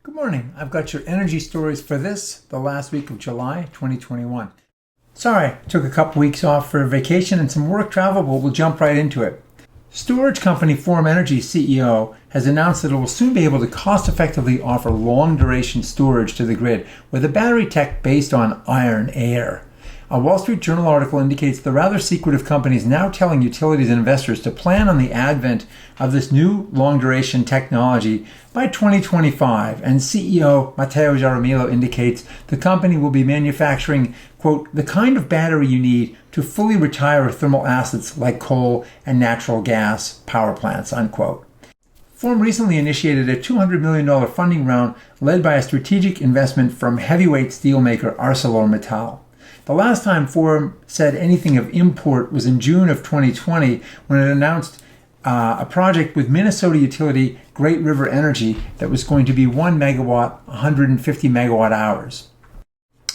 Good morning. I've got your energy stories for the last week of July 2021. Sorry, took a couple weeks off for vacation and some work travel, but we'll jump right into it. Storage company Form Energy CEO has announced that it will soon be able to cost-effectively offer long-duration storage to the grid with a battery tech based on iron air. A Wall Street Journal article indicates the rather secretive company is now telling utilities and investors to plan on the advent of this new long-duration technology by 2025, and CEO Matteo Jaramillo indicates the company will be manufacturing, quote, the kind of battery you need to fully retire thermal assets like coal and natural gas power plants, unquote. Form recently initiated a $200 million funding round led by a strategic investment from heavyweight steelmaker ArcelorMittal. The last time Forum said anything of import was in June of 2020 when it announced a project with Minnesota utility Great River Energy that was going to be 1 megawatt, 150 megawatt hours.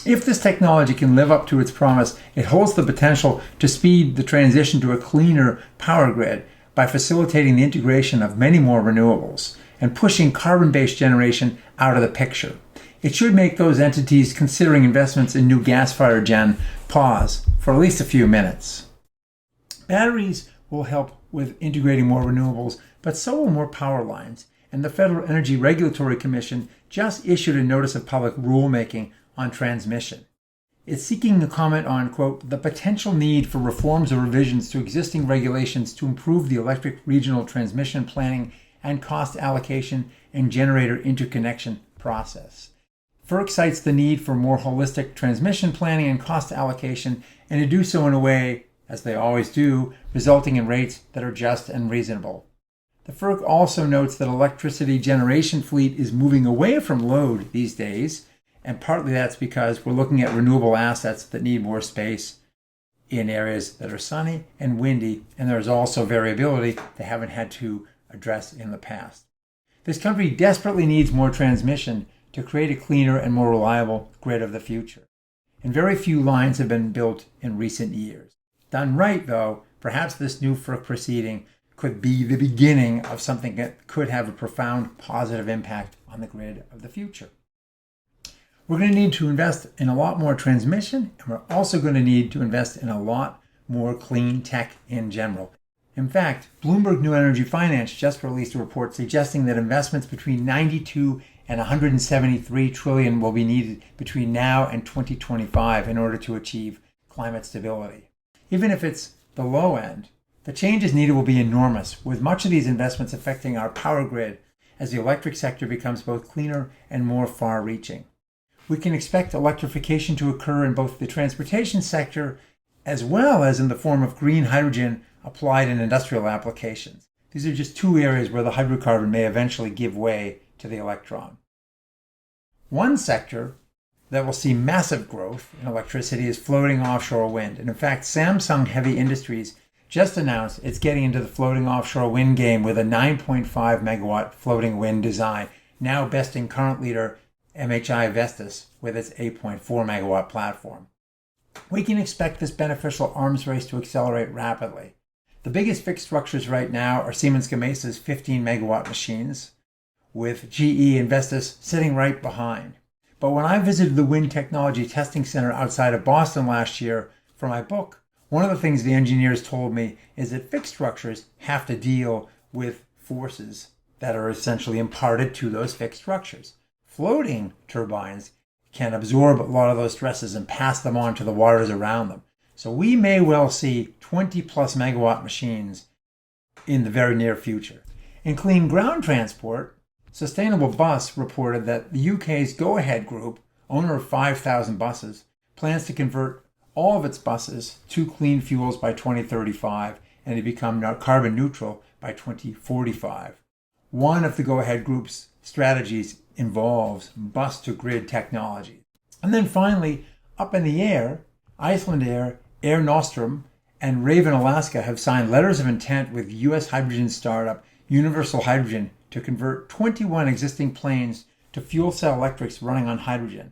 If this technology can live up to its promise, it holds the potential to speed the transition to a cleaner power grid by facilitating the integration of many more renewables and pushing carbon-based generation out of the picture. It should make those entities considering investments in new gas-fired gen pause for at least a few minutes. Batteries will help with integrating more renewables, but so will more power lines. And the Federal Energy Regulatory Commission just issued a notice of public rulemaking on transmission. It's seeking a comment on, quote, the potential need for reforms or revisions to existing regulations to improve the electric regional transmission planning and cost allocation and generator interconnection process. FERC cites the need for more holistic transmission planning and cost allocation, and to do so in a way, as they always do, resulting in rates that are just and reasonable. The FERC also notes that electricity generation fleet is moving away from load these days, and partly that's because we're looking at renewable assets that need more space in areas that are sunny and windy, and there's also variability they haven't had to address in the past. This country desperately needs more transmission to create a cleaner and more reliable grid of the future. And very few lines have been built in recent years. Done right, though, perhaps this new FERC proceeding could be the beginning of something that could have a profound positive impact on the grid of the future. We're going to need to invest in a lot more transmission, and we're also going to need to invest in a lot more clean tech in general. In fact, Bloomberg New Energy Finance just released a report suggesting that investments between 92 and 173 trillion will be needed between now and 2025 in order to achieve climate stability. Even if it's the low end, the changes needed will be enormous, with much of these investments affecting our power grid as the electric sector becomes both cleaner and more far-reaching. We can expect electrification to occur in both the transportation sector as well as in the form of green hydrogen applied in industrial applications. These are just two areas where the hydrocarbon may eventually give way to the electron. One sector that will see massive growth in electricity is floating offshore wind. And in fact, Samsung Heavy Industries just announced it's getting into the floating offshore wind game with a 9.5 megawatt floating wind design, now besting current leader MHI Vestas with its 8.4 megawatt platform. We can expect this beneficial arms race to accelerate rapidly. The biggest fixed structures right now are Siemens Gamesa's 15 megawatt machines, with GE and Vestas sitting right behind. But when I visited the Wind Technology Testing Center outside of Boston last year for my book, one of the things the engineers told me is that fixed structures have to deal with forces that are essentially imparted to those fixed structures. Floating turbines can absorb a lot of those stresses and pass them on to the waters around them. So we may well see 20 plus megawatt machines in the very near future. In clean ground transport, Sustainable Bus reported that the UK's Go Ahead Group, owner of 5,000 buses, plans to convert all of its buses to clean fuels by 2035 and to become carbon neutral by 2045. One of the Go Ahead Group's strategies involves bus-to-grid technology. And then finally, up in the air, Icelandair, Air Nostrum, and Ravn Alaska have signed letters of intent with U.S. hydrogen startup Universal Hydrogen to convert 21 existing planes to fuel cell electrics running on hydrogen.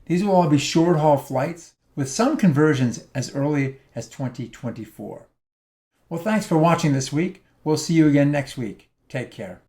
These will all be short-haul flights with some conversions as early as 2024. Well, thanks for watching this week. We'll see you again next week. Take care.